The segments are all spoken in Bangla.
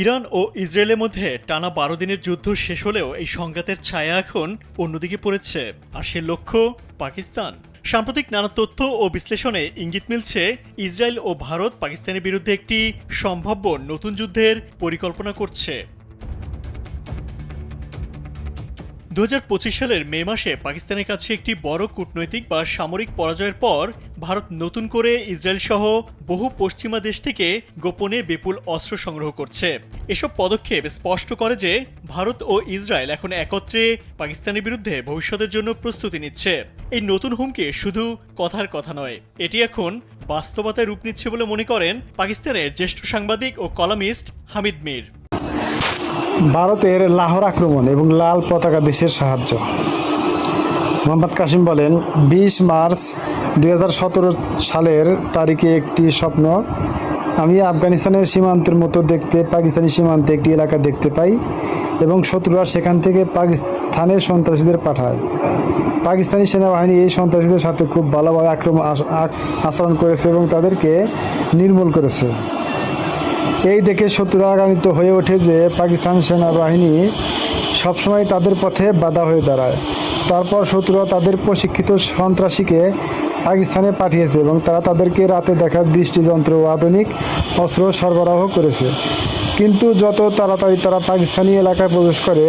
ইরান ও ইসরায়েলের মধ্যে টানা ১২ দিনের যুদ্ধ শেষ হলেও এই সংঘাতের ছায়া এখন অন্যদিকে পড়েছে, আর সে লক্ষ্য পাকিস্তান। সাম্প্রতিক নানা তথ্য ও বিশ্লেষণে ইঙ্গিত মিলছে ইসরায়েল ও ভারত পাকিস্তানের বিরুদ্ধে একটি সম্ভাব্য নতুন যুদ্ধের পরিকল্পনা করছে। ২০২৫ সালের মে মাসে পাকিস্তানের কাছে একটি বড় কূটনৈতিক বা সামরিক পরাজয়ের পর ভারত নতুন করে ইসরায়েল সহ বহু পশ্চিমা দেশ থেকে গোপনে বিপুল অস্ত্র সংগ্রহ করছে। এসব পদক্ষেপ স্পষ্ট করে যে ভারত ও ইসরায়েল এখন একত্রে পাকিস্তানের বিরুদ্ধে ভবিষ্যতের জন্য প্রস্তুতি নিচ্ছে। এই নতুন হুমকি শুধু কথার কথা নয়, এটি এখন বাস্তবতায় রূপ নিচ্ছে বলে মনে করেন পাকিস্তানের জ্যেষ্ঠ সাংবাদিক ও কলামিস্ট হামিদ মীর। ভারতের লাহোর আক্রমণ এবং লাল পতাকা দেশের সাহায্য। মোহাম্মদ কাসিম বলেন, ২০ মার্চ ২০১৭ সালের তারিখে একটি স্বপ্ন। আমি আফগানিস্তানের সীমান্তের মতো দেখতে পাকিস্তানি সীমান্তে একটি এলাকা দেখতে পাই এবং শত্রুরা সেখান থেকে পাকিস্তানের সন্ত্রাসীদের পাঠায়। পাকিস্তানি সেনাবাহিনী এই সন্ত্রাসীদের সাথে খুব ভালোভাবে আচরণ করেছে এবং তাদেরকে নির্মূল করেছে। এই দেখে শত্রুরা রাগান্বিত হয়ে ওঠে যে পাকিস্তান সেনাবাহিনী সবসময় তাদের পথে বাধা হয়ে দাঁড়ায়। তারপর শত্রুরা তাদের প্রশিক্ষিত সন্ত্রাসীকে পাকিস্তানে পাঠিয়েছে এবং তারা তাদেরকে রাতে দেখার দৃষ্টিযন্ত্র ও আধুনিক অস্ত্র সরবরাহ করেছে। কিন্তু যত তাড়াতাড়ি তারা পাকিস্তানি এলাকায় প্রবেশ করে,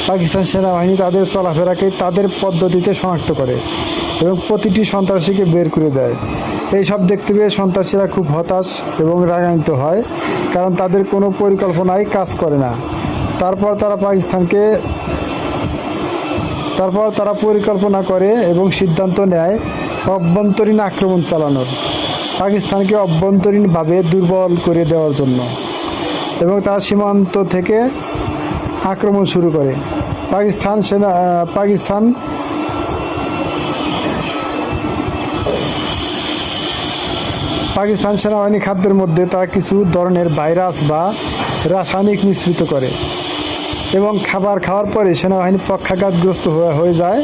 পাকিস্তান সেনাবাহিনী তাদের চলাফেরাকে তাদের পদ্ধতিতে শনাক্ত করে এবং প্রতিটি সন্ত্রাসীকে বের করে দেয়। এই সব দেখতে পেয়ে সন্ত্রাসীরা খুব হতাশ এবং রাগান্বিত হয়, কারণ তাদের কোনো পরিকল্পনাই কাজ করে না। তারপর তারা পরিকল্পনা করে এবং সিদ্ধান্ত নেয় অভ্যন্তরীণ আক্রমণ চালানোর, পাকিস্তানকে অভ্যন্তরীণভাবে দুর্বল করে দেওয়ার জন্য, এবং তারা সীমান্ত থেকে আক্রমণ শুরু করে। পাকিস্তান সেনাবাহিনী খাদ্যের মধ্যে তারা কিছু ধরনের ভাইরাস বা রাসায়নিক মিশ্রিত করে এবং খাবার খাওয়ার পরে সেনাবাহিনী পক্ষাঘাতগ্রস্ত হয়ে যায়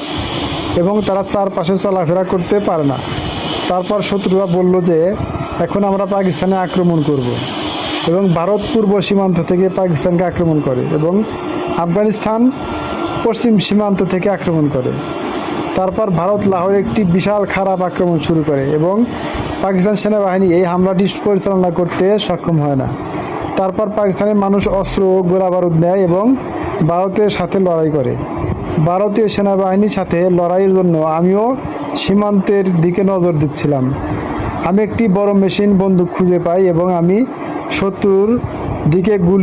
এবং তারা চারপাশে চলাফেরা করতে পারে না। তারপর শত্রুরা বলল যে এখন আমরা পাকিস্তানে আক্রমণ করব, এবং ভারত পূর্ব সীমান্ত থেকে পাকিস্তানকে আক্রমণ করে এবং আফগানিস্তান পশ্চিম সীমান্ত থেকে আক্রমণ করে। তারপর ভারত লাহোরে একটি বিশাল খারাপ আক্রমণ শুরু করে এবং পাকিস্তান সেনাবাহিনী এই হামলাটি পরিচালনা করতে সক্ষম হয় না। তারপর পাকিস্তানের মানুষ অস্ত্র ও গোলাবারুদ নেয় এবং ভারতের সাথে লড়াই করে। ভারতীয় সেনাবাহিনীর সাথে লড়াইয়ের জন্য আমিও সীমান্তের দিকে নজর দিচ্ছিলাম। আমি একটি বড় মেশিন বন্দুক খুঁজে পাই এবং আমি শত্রুর দিকে গুলি